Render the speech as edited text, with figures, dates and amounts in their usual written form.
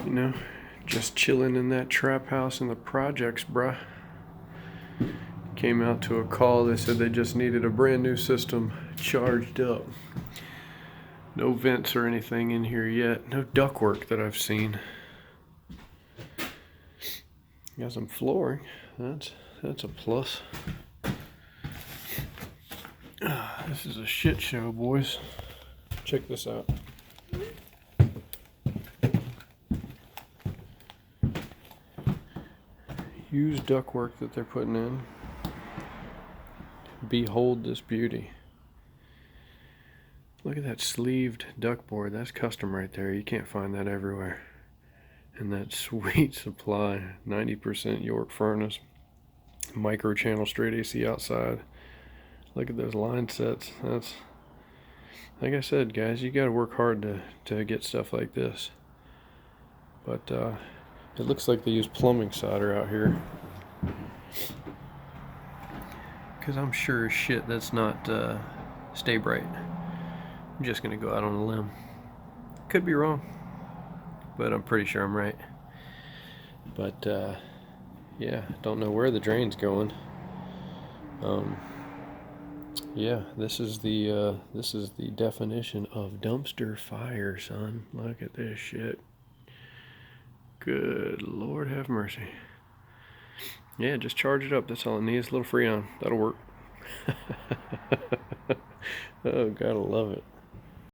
You know, just chilling in that trap house in the projects, bruh. Came out to a call. They said they just needed a brand new system charged up. No vents or anything in here yet. No ductwork that I've seen. Got some flooring. That's a plus. This is a shit show, boys. Check this out. Huge ductwork that they're putting in. Behold this beauty. Look at that sleeved ductboard. That's custom right there. You can't find that everywhere. And that sweet supply, 90% York furnace, micro channel straight AC outside. Look at those line sets. That's, like I said, guys, you got to work hard to get stuff like this. But it looks like they use plumbing solder out here. Because I'm sure as shit that's not Stay Bright. I'm just going to go out on a limb. Could be wrong, but I'm pretty sure I'm right. But yeah, don't know where the drain's going. Yeah, this is the definition of dumpster fire, son. Look at this shit. Good Lord have mercy. Yeah, just charge it up. That's all it needs. A little Freon. That'll work. Oh, gotta love it.